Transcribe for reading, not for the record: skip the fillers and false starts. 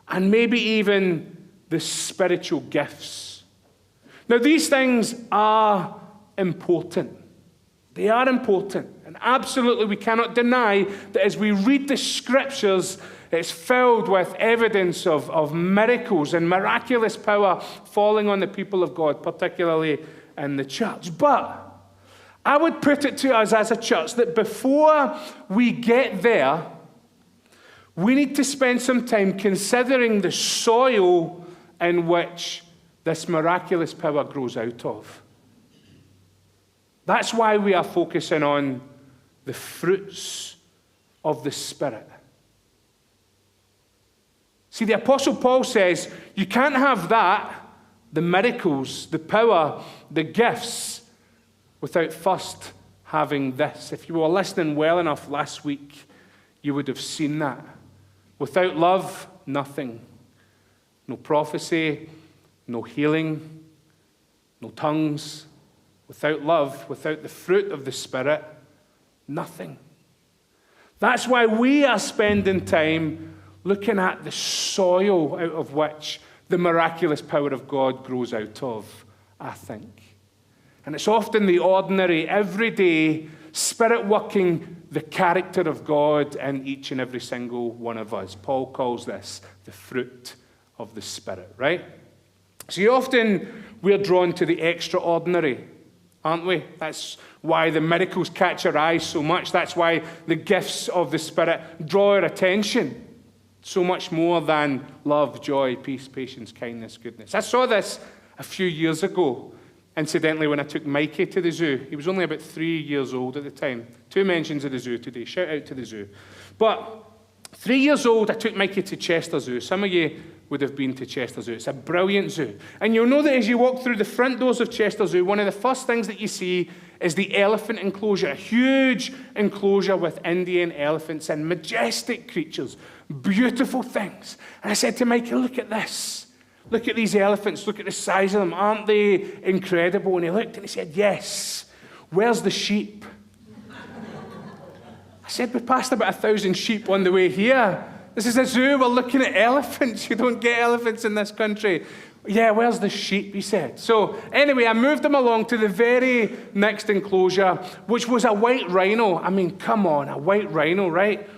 and maybe even the spiritual gifts. Now, these things are important. They are important. And absolutely, we cannot deny that as we read the scriptures, it's filled with evidence of miracles and miraculous power falling on the people of God, particularly in the church. But I would put it to us as a church that before we get there, we need to spend some time considering the soil in which this miraculous power grows out of. That's why we are focusing on the fruits of the Spirit. See, the Apostle Paul says you can't have that, the miracles, the power, the gifts, without first having this. If you were listening well enough last week, you would have seen that. Without love, nothing. No prophecy, no healing, no tongues. Without love, without the fruit of the Spirit, nothing. That's why we are spending time looking at the soil out of which the miraculous power of God grows out of, I think. And it's often the ordinary, everyday, Spirit-working the character of God in each and every single one of us. Paul calls this the fruit of the Spirit, right? See, often we're drawn to the extraordinary, aren't we? That's why the miracles catch our eyes so much. That's why the gifts of the Spirit draw our attention so much more than love, joy, peace, patience, kindness, goodness. I saw this a few years ago, incidentally, when I took Mikey to the zoo. He was only about 3 years old at the time. 2 mentions of the zoo today. Shout out to the zoo. But 3 years old, I took Mikey to Chester Zoo. Some of you would have been to Chester Zoo. It's a brilliant zoo. And you'll know that as you walk through the front doors of Chester Zoo, one of the first things that you see is the elephant enclosure, a huge enclosure with Indian elephants and majestic creatures, beautiful things. And I said to Mikey, look at this. Look at these elephants. Look at the size of them. Aren't they incredible? And he looked and he said, yes. Where's the sheep? I said, we passed about 1,000 sheep on the way here. This is a zoo. We're looking at elephants. You don't get elephants in this country. Yeah, where's the sheep, he said. So anyway, I moved him along to the very next enclosure, which was a white rhino. I mean, come on, a white rhino, right?